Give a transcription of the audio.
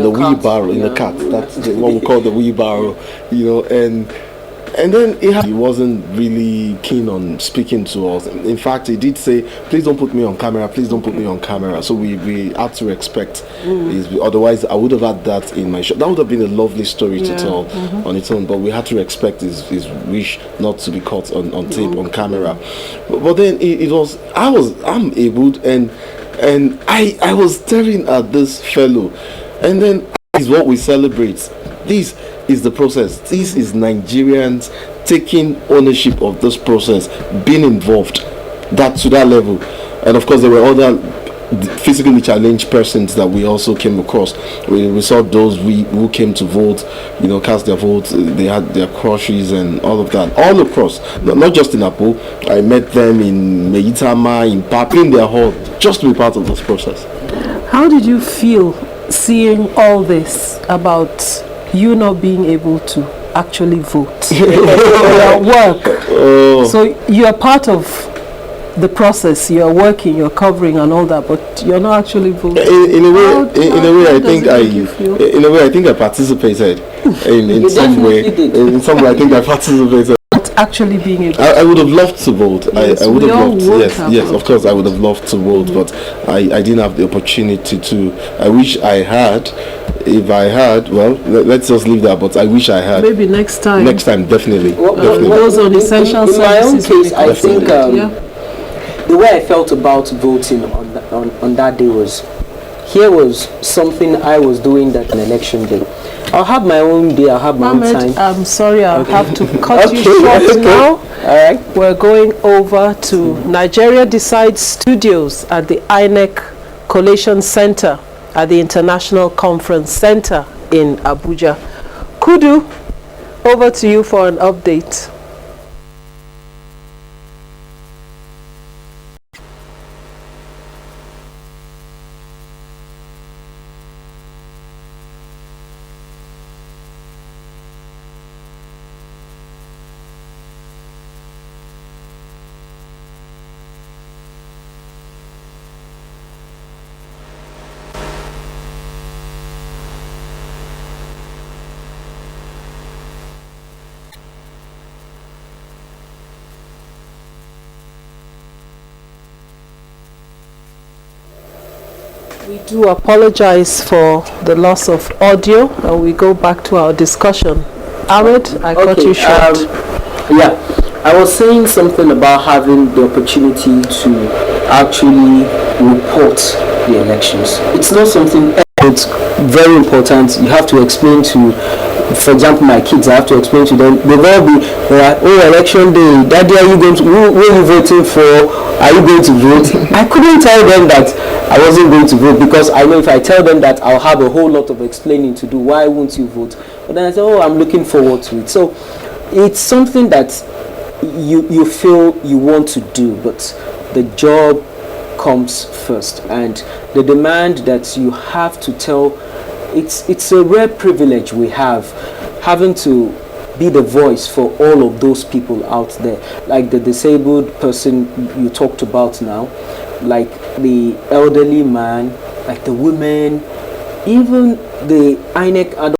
the wheelbarrow, in the cart. That's what we call the wheelbarrow, and then he wasn't really keen on speaking to us. In fact, he did say, please don't put me on camera, please don't put me on camera. So we had to respect otherwise I would have had that in my show. That would have been a lovely story to tell on its own, but we had to respect his wish not to be caught on tape, on camera. But then I'm able, and I was staring at this fellow, and then is what we celebrate. This is the process. This is Nigerians taking ownership of this process, being involved to that level. And of course there were other physically challenged persons that we also came across. We saw those who came to vote, cast their votes. They had their crushes and all of that, all across, not just in Apo. I met them in Meitama, in Papi, in their hall, just to be part of this process. How did you feel seeing all this about you not being able to actually vote for your work? So you are part of the process, you are working, you're covering and all that, but you're not actually voting. In a way, I think I participated in some way. In some way, I think I participated. Not actually being able. I would have loved to vote. Yes, I would have loved. Yes, vote. of course, I would have loved to vote, but I didn't have the opportunity to. I wish I had. If I had, well, let's just leave that. But I wish I had. Maybe next time. Next time, definitely. Those on essential services. In my own case, I think the way I felt about voting on that day was, here was something I was doing that on election day. I'll have my own day. I'll have my own time. I'm sorry, I'll have to cut you short now. All right. We're going over to Nigeria Decides Studios at the INEC Collation Center at the International Conference Center in Abuja. Kudu, over to you for an update. We do apologize for the loss of audio, and we go back to our discussion. Ahmed, I cut you short. I was saying something about having the opportunity to actually report the elections. It's not something, it's very important. You have to explain to, for example, my kids, I have to explain to them, they'll all be, election day, daddy, are you going to, who are you voting for? Are you going to vote? I couldn't tell them that I wasn't going to vote, because I know if I tell them that, I'll have a whole lot of explaining to do. Why won't you vote? But then I said, I'm looking forward to it. So it's something that you feel you want to do, but the job comes first, and the demand that you have to tell, it's a rare privilege we have, having to be the voice for all of those people out there, like the disabled person you talked about now, like the elderly man, like the women, even the INEC